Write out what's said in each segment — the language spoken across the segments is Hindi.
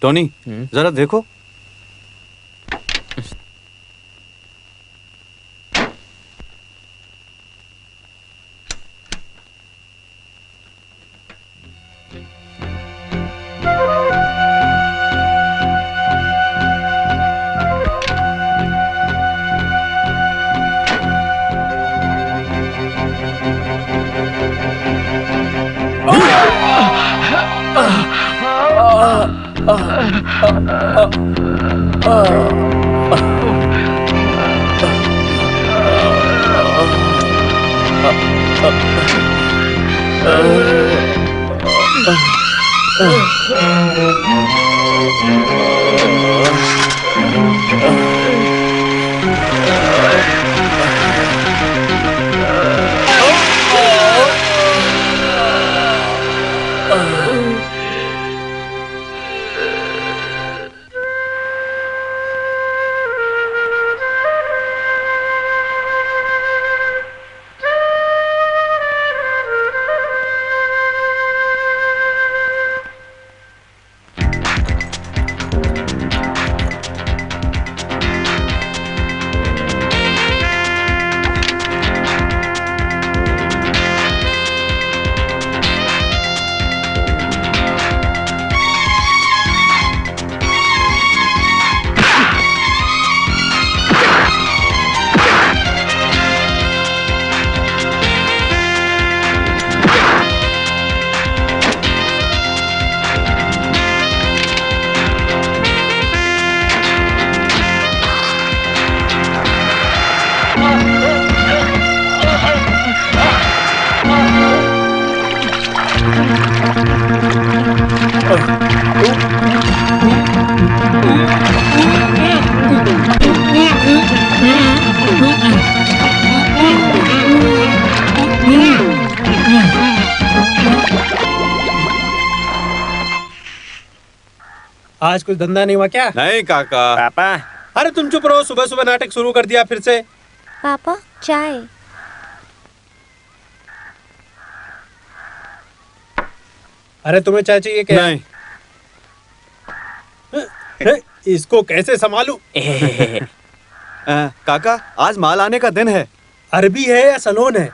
टोनी जरा देखो। आज कुछ धंधा नहीं हुआ क्या? नहीं काका। पापा। अरे तुम चुप रहो, सुबह सुबह नाटक शुरू कर दिया फिर से। पापा चाय। अरे तुम्हें चाय चाहिए क्या? नहीं। इसको कैसे संभालूं? काका आज माल आने का दिन है। अरबी है या सलोन है?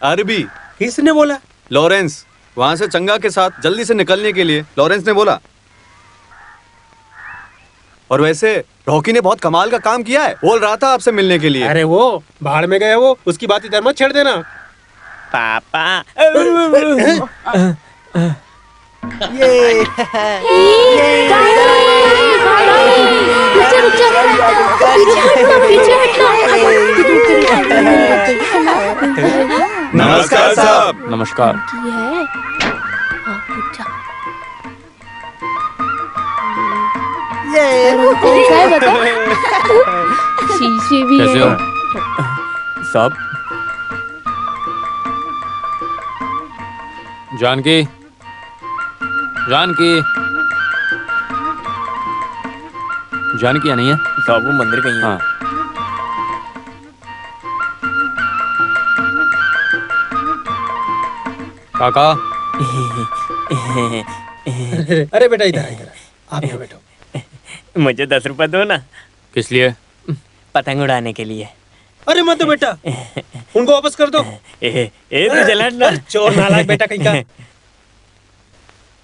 अरबी। किसने बोला? लॉरेंस वहाँ से चंगा के साथ जल्दी से निकलने के लिए लॉरेंस ने बोला। और वैसे रॉकी ने बहुत कमाल का काम किया है, बोल रहा था आपसे मिलने के लिए। अरे वो भाड़ में गया, वो उसकी बात इधर मत छेड़ देना। पापा। नमस्कार साहब। नमस्कार। शीशे भी कैसे हो? सब जानकी, जानकी, जानकी या नहीं है? सब वो मंदिर गई है। हाँ। काका। अरे बेटा इधर इधर आप यहाँ बैठो। मुझे 10 रुपए दो ना। किस लिए? पतंग उड़ाने के लिए। अरे मत दो बेटा, उनको वापस कर दो। तो जलाट ना। चोर नालायक बेटा कहीं का।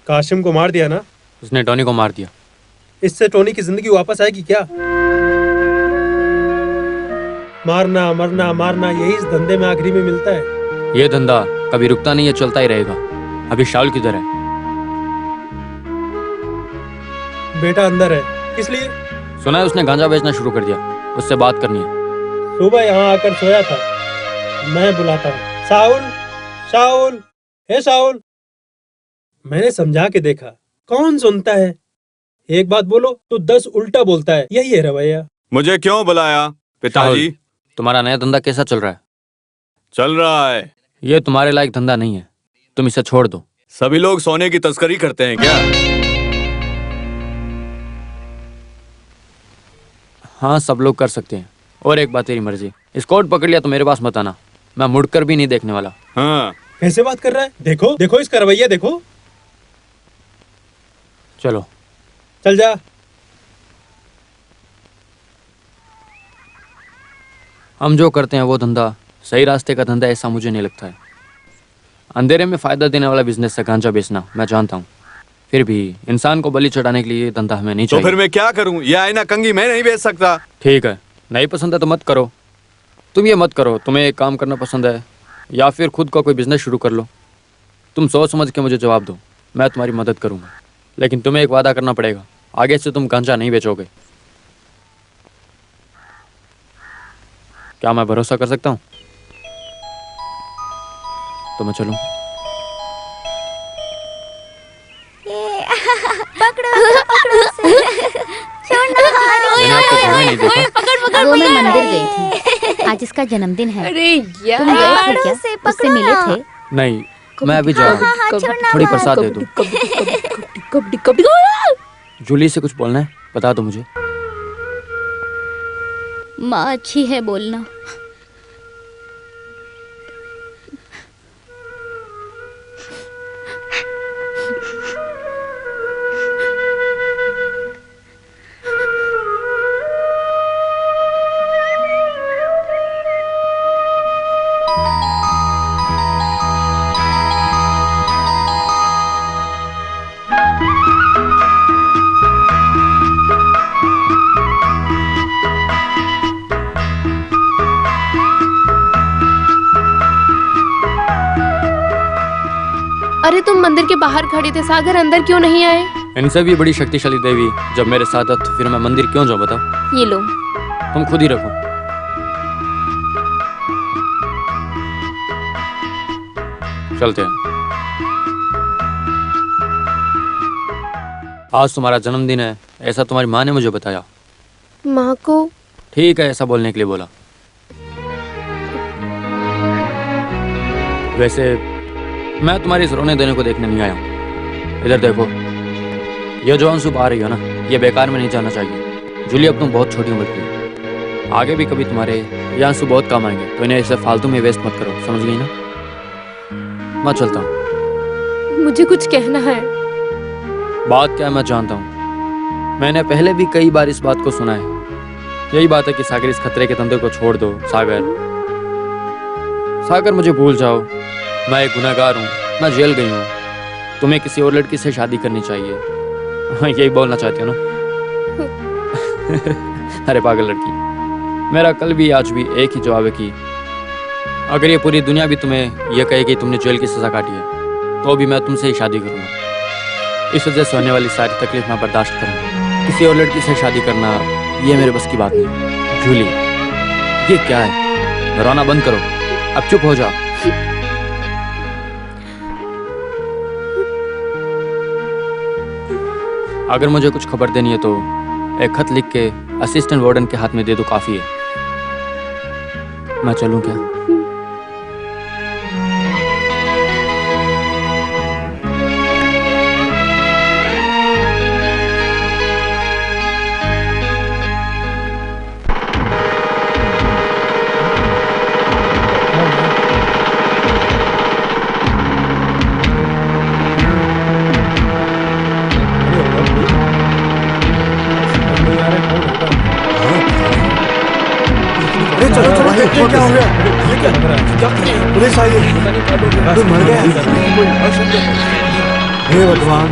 काशिम को मार दिया ना? उसने टोनी को मार दिया। इससे टोनी की जिंदगी वापस आएगी क्या? मारना मरना मारना यही इस धंधे में आखिरी में मिलता है। ये धंधा कभी रुकता नहीं है, चलता ही रहेगा। अभी शाहुल किधर है? बेटा अंदर है। किस लिए? सुना है उसने गांजा बेचना शुरू कर दिया, उससे बात करनी है। सुबह यहाँ आकर सोया था, मैं बुलाता हूँ। शाहुल, शाहुल, हे शाहुल। मैंने समझा के देखा, कौन सुनता है? एक बात बोलो तो 10 उल्टा बोलता है, यही है रवैया। मुझे क्यों बुलाया पिताजी? तुम्हारा नया धंधा कैसा चल रहा है? चल रहा है। ये तुम्हारे लायक धंधा नहीं है, तुम इसे छोड़ दो। सभी लोग सोने की तस्करी करते हैं क्या? हाँ सब लोग कर सकते हैं। और एक बात, तेरी मर्जी। इस कोट पकड़ लिया तो मेरे पास मत आना, मैं मुड़कर भी नहीं देखने वाला। हाँ। कैसे बात कर रहा है? देखो देखो इसका रवैया देखो। चलो। चल जा। हम जो करते हैं वो धंधा सही रास्ते का धंधा ऐसा मुझे नहीं लगता है। अंधेरे में फ़ायदा देने वाला बिजनेस है गांजा बेचना, मैं जानता हूँ। फिर भी इंसान को बलि चढ़ाने के लिए ये धंधा हमें नहीं तो चाहिए। फिर मैं क्या करूं? ये आईना कंघी मैं नहीं बेच सकता। ठीक है, नहीं पसंद है तो मत करो। तुम ये मत करो। तुम्हें एक काम करना पसंद है या फिर खुद का कोई बिजनेस शुरू कर लो। तुम सोच समझ के मुझे जवाब दो, मैं तुम्हारी मदद करूँगा। लेकिन तुम्हें एक वादा करना पड़ेगा, आगे से तुम गांजा नहीं बेचोगे। क्या मैं भरोसा कर सकता हूँ? तो मैं चलूँ? मैंने आपको घर में नहीं देखा। वो मैं मंदिर गई थी, आज इसका जन्मदिन है। अरे यार, तुम गए थे क्या? उससे मिले थे? नहीं, मैं अभी जा रहा हूँ। थोड़ी प्रसाद दे दो। जूली से कुछ बोलना है, बता दो मुझे। माँ अच्छी है बोलना। अरे तुम मंदिर के बाहर खड़े थे, सागर अंदर क्यों नहीं आए? इनसे भी बड़ी शक्तिशाली देवी जब मेरे साथ है तो फिर मैं मंदिर क्यों जाऊँ बताओ? ये लो। तुम खुद ही रखो। चलते हैं। आज तुम्हारा जन्मदिन है, ऐसा तुम्हारी माँ ने मुझे बताया। माँ को? ठीक है, ऐसा बोलने के लिए बोला। वैसे मैं तुम्हारी इस रोने देने को देखने नहीं आया हूँ। इधर देखो, ये जो आंसू आ रही हो ना, ये बेकार में नहीं जाना चाहिए। जूली, अब तुम बहुत छोटी उम्र की हो, आगे भी कभी तुम्हारे ये आंसू बहुत काम आएंगे, तो इन्हें ऐसे फालतू में वेस्ट मत करो, समझ गई ना? मैं चलता हूँ। मुझे कुछ कहना है। बात क्या है मैं जानता हूँ। मैंने पहले भी कई बार इस बात को सुना है। यही बात है कि सागर इस खतरे के धंधे को छोड़ दो। सागर मुझे भूल जाओ, मैं एक गुनहगार हूँ, मैं जेल गई हूँ। तुम्हें किसी और लड़की से शादी करनी चाहिए, यही बोलना चाहती हो ना? अरे पागल लड़की, मेरा कल भी आज भी एक ही जवाब है कि अगर ये पूरी दुनिया भी तुम्हें यह कहे कि तुमने जेल की सजा काटी है, तो भी मैं तुमसे ही शादी करूँगा। इस वजह से होने वाली सारी तकलीफ मैं बर्दाश्त करूँगा। किसी और लड़की से शादी करना ये मेरे बस की बात नहीं। जूली, ये क्या है? रोना बंद करो, अब चुप हो जाओ। अगर मुझे कुछ खबर देनी है तो एक खत लिख के असिस्टेंट वार्डन के हाथ में दे दो, काफी है। मैं चलूं क्या? क्या हो गया? पुलिस आई है, तू मर गया? हे भगवान,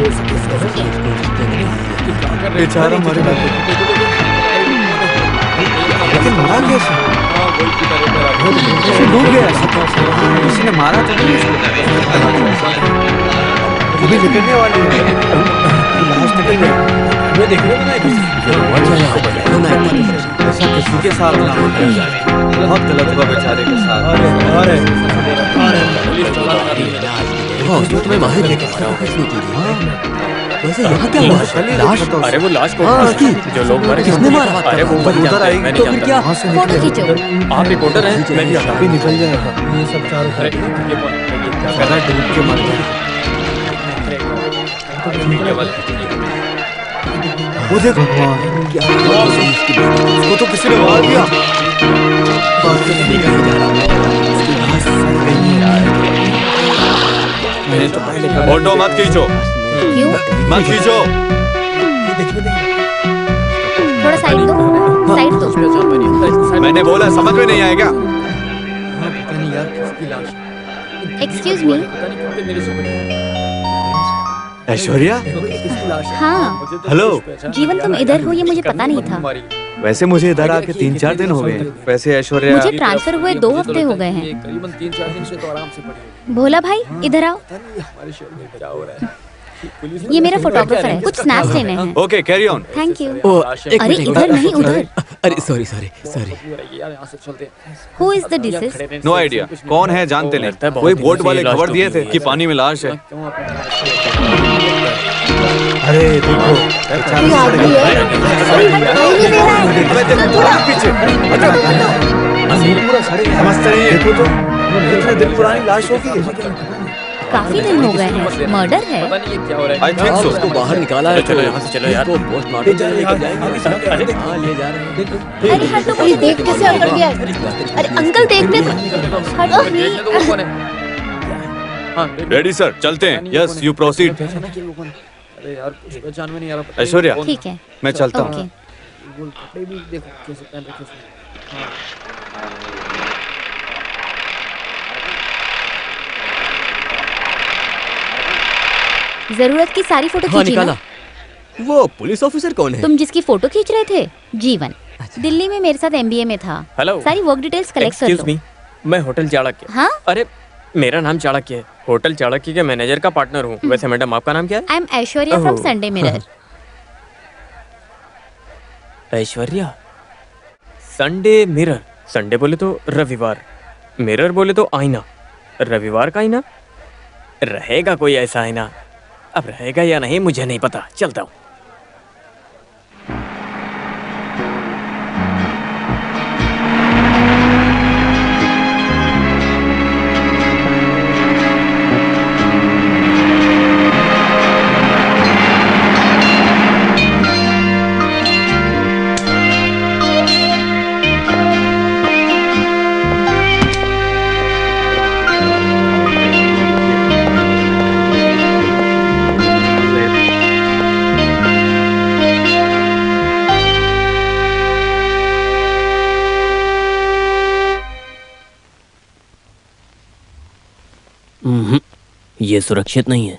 बेचारा मर गया। लेकिन मरा कैसे? डूब गया। किसी ने मारा तो नहीं इसको? अभी निकलने वाली है, लाश निकल गई। मैं देखने में ऐसा किसी के साथ ना हो, बहुत गलत हुआ बेचारे के साथ। तुम्हें माहिर लेके वैसे यहाँ क्या हुआ? लाश? अरे वो लाश को जो लोग मरे, किसने मारा? अरे वो उधर आएगी तो फिर क्या? फोटो खींचो। आप रिपोर्टर हैं? मैं भी आता हूँ। अभी निकल जाएगा। ये सब चारों अरे कहना डूब के मर गया। वो देख भगवान, उसको तो किसी ने मार दिया। मैंने तो पहले फोटो मत खींचो, क्यों? मत खींचो। देखने देंगे। थोड़ा साइड दो, साइड दो। मैंने बोला समझ में नहीं आएगा। हाँ, पता नहीं यार किसकी लाश है। Excuse me. पता नहीं क्यों मेरे से बड़ी ऐश्वर्या, किसकी लाश है? हाँ मुझे तो हेलो। कुछ पहचान जीवन, तुम नहीं इधर आया। हो ये मुझे पता नहीं था। हमारी वैसे मुझे इधर आके 3-4 दिन हो गए। वैसे ऐश्वर्या, मुझे ट्रांसफर हुए 2 हफ्ते हो गए हैं। करीबन 3-4 दिन से तो आराम से पड़ी है। भोला भाई इधर आओ, हमारे शहर में क्या हो रहा है? ये मेरा फोटोग्राफर है, कुछ स्नैप्स लेने हैं। Okay carry on. Thank you. ओ, अरे इधर नहीं उधर। अरे सॉरी। यार यहाँ से चलते हैं। Who is the disease? No idea कौन है, जानते नहीं। कोई बोट वाले खबर दिए थे कि पानी में लाश है। अरे देखो पूरा सारे समझते नहीं है। देखो तो इतने दिन पुरानी लाश होगी। काफी दिन हो गए हैं। मर्डर है। पता नहीं ये क्या हो रहा है। I think so. उसको बाहर निकाला है। चलो यहाँ से चलो यार। पोस्टमार्टम के लिए लेकर जाएंगे। अरे हाँ ले जा रहे हैं। देखो अरे हटो, मुझे देख कैसे अंकल गया है। अरे अंकल देखने दो। हटो देखने तो वो कौन है? हाँ, रेडी सर, चलते हैं। Yes you proceed. पहचाना कि वो कौन है? अरे यार कुछ पहचान में नहीं आ रहा। ऐश्वर्या, ठीक है, मैं चलता हूँ। ओके। वो कपड़े भी देखो कैसे पहन रखे उसने। हाँ। जरूरत की सारी फोटो हाँ खींची ना? निकाला। वो पुलिस ऑफिसर कौन है? तुम जिसकी फोटो खींच रहे थे, जीवन दिल्ली में मेरे साथ एमबीए में था। हेलो। सारी वर्क डिटेल्स कलेक्ट कर एक्सक्यूज लो। मी, मैं होटल चाणक्य। हाँ, अरे मेरा नाम चाणक्य है, होटल चाणक्य के मैनेजर का पार्टनर हूँ। वैसे मैडम आपका नाम क्या है? I am Aishwarya from oh. Sunday mirror. Aishwarya. Sunday mirror. Sunday बोले तो रविवार, मिरर बोले तो आईना। रविवार का आईना रहेगा, कोई ऐसा आईना। अब रहेगा या नहीं मुझे नहीं पता, चलता हूँ। ये सुरक्षित नहीं है।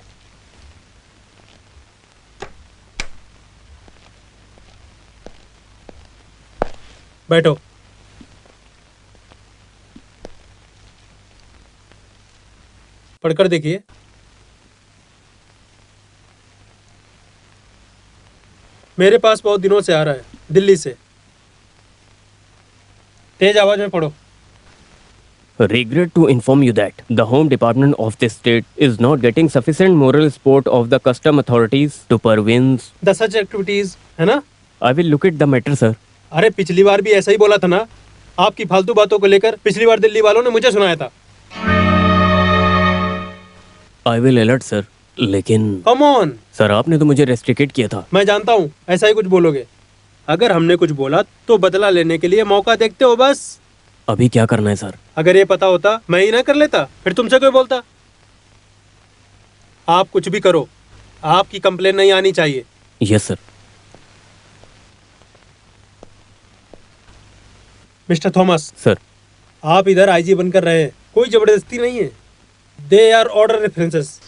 बैठो। पढ़कर देखिए। मेरे पास बहुत दिनों से आ रहा है, दिल्ली से। तेज आवाज में पढ़ो। Regret to inform you that the Home Department of this state is not getting sufficient moral support of the custom authorities to prevent. The such activities है ना? I will look at the matter, sir. अरे पिछली बार भी ऐसा ही बोला था ना? आपकी फालतू बातों को लेकर पिछली बार दिल्ली वालों ने मुझे सुनाया था। I will alert, sir. लेकिन कम ऑन। सर आपने तो मुझे रेस्ट्रिकेट किया था। मैं जानता हूँ ऐसा ही कुछ बोलोगे। अगर हमने कुछ बोला तो बदला लेने के लिए मौका देखते हो बस। अभी क्या करना है सर? अगर ये पता होता मैं ही ना कर लेता, फिर तुमसे कोई बोलता? आप कुछ भी करो, आपकी कंप्लेन नहीं आनी चाहिए। Yes sir. Mister Thomas, sir आप इधर आईजी बनकर रहे हैं, कोई जबरदस्ती नहीं है। They are order references.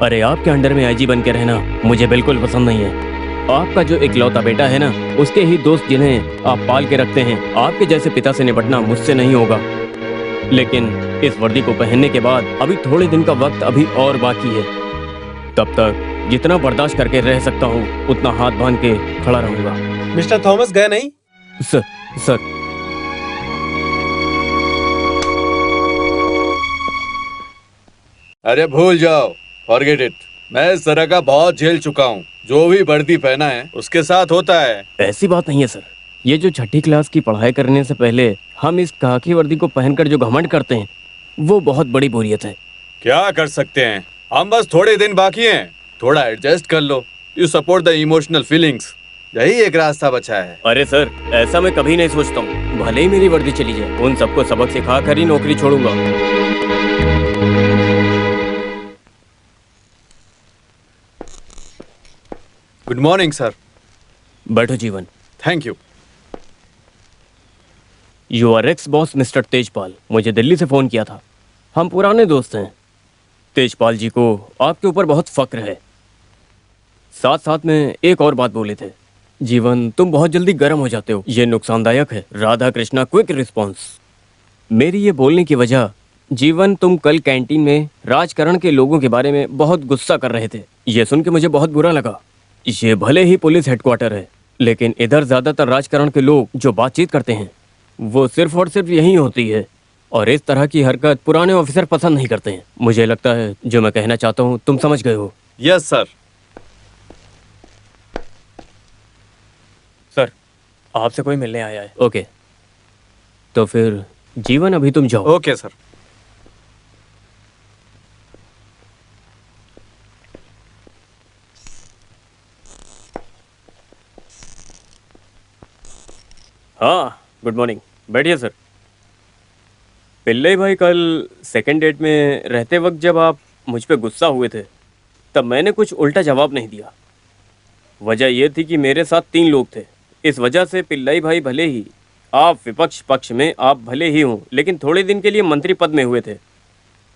अरे आपके अंडर में आईजी बन के रहना मुझे बिल्कुल पसंद नहीं है। आपका जो इकलौता बेटा है ना, उसके ही दोस्त जिन्हें आप पाल के रखते हैं, आपके जैसे पिता से निपटना मुझसे नहीं होगा। लेकिन इस वर्दी को पहनने के बाद अभी थोड़े दिन का वक्त अभी और बाकी है। तब तक जितना बर्दाश्त करके रह सकता हूँ उतना हाथ बांध के खड़ा रहूंगा। मिस्टर थॉमस गए नहीं? सर अरे भूल जाओ, फॉरगेट इट। मैं इस तरह का बहुत झेल चुका हूँ। जो भी वर्दी पहना है उसके साथ होता है। ऐसी बात नहीं है सर। ये जो छठी क्लास की पढ़ाई करने से पहले हम इस खाकी वर्दी को पहनकर जो घमंड करते हैं, वो बहुत बड़ी बोरियत है। क्या कर सकते हैं, हम बस थोड़े दिन बाकी हैं, थोड़ा एडजस्ट कर लो। You support the emotional feelings. यही एक रास्ता बचा है। अरे सर, ऐसा मैं कभी नहीं सोचता हूँ। भले ही मेरी वर्दी चली जाए, उन सबको सबक सिखा कर ही नौकरी छोड़ूंगा। Good morning sir. बैठो जीवन। Thank you. Your ex boss mister Tejpal मुझे दिल्ली से फोन किया था। हम पुराने दोस्त हैं। तेजपाल जी को आपके ऊपर बहुत फक्र है। साथ साथ में एक और बात बोले थे, जीवन तुम बहुत जल्दी गर्म हो जाते हो, ये नुकसानदायक है। Radha Krishna quick response. मेरी ये बोलने की वजह, जीवन तुम कल कैंटीन में राजकरण के लोगों के बारे में बहुत गुस्सा कर रहे थे। ये सुन के मुझे बहुत बुरा लगा। ये भले ही पुलिस हेडक्वार्टर है, लेकिन इधर ज्यादातर राजकरण के लोग जो बातचीत करते हैं वो सिर्फ और सिर्फ यही होती है, और इस तरह की हरकत पुराने ऑफिसर पसंद नहीं करते हैं। मुझे लगता है जो मैं कहना चाहता हूँ तुम समझ गए हो। Yes sir. सर, आपसे कोई मिलने आया है। ओके, तो फिर जीवन अभी तुम जाओ। Okay sir. हाँ, गुड मॉर्निंग। बैठिए सर। पिल्ले भाई, कल सेकंड डेट में रहते वक्त जब आप मुझ पे गुस्सा हुए थे, तब मैंने कुछ उल्टा जवाब नहीं दिया। वजह यह थी कि मेरे साथ 3 लोग थे। इस वजह से पिल्लाई भाई भले ही आप विपक्ष पक्ष में आप भले ही हों, लेकिन थोड़े दिन के लिए मंत्री पद में हुए थे।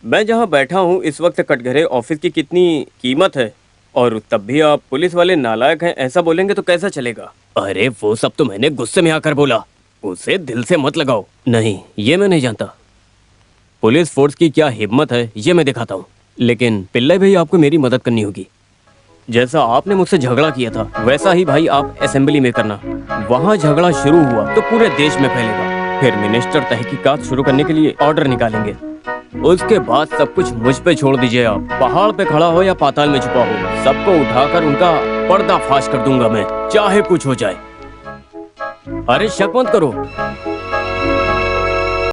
मैं जहां बैठा हूं इस वक्त कटघरे ऑफिस की कितनी कीमत है, और तब भी आप पुलिस वाले नालायक हैं ऐसा बोलेंगे तो कैसा चलेगा? अरे वो सब तो मैंने गुस्से में आकर बोला, उसे दिल से मत लगाओ। नहीं, ये मैं नहीं जानता पुलिस फोर्स की क्या हिम्मत है, ये मैं दिखाता हूँ। लेकिन पिल्लाई भाई, आपको मेरी मदद करनी होगी। जैसा आपने मुझसे झगड़ा किया था वैसा ही भाई आप असेंबली में करना। वहाँ झगड़ा शुरू हुआ तो पूरे देश में फैलेगा। फिर मिनिस्टर तहकीकात शुरू करने के लिए ऑर्डर निकालेंगे। उसके बाद सब कुछ मुझ पे छोड़ दीजिए। आप पहाड़ पे खड़ा हो या पाताल में छुपा हो, सबको उठाकर उनका पर्दाफाश कर दूंगा मैं, चाहे कुछ हो जाए। अरे शक मत करो,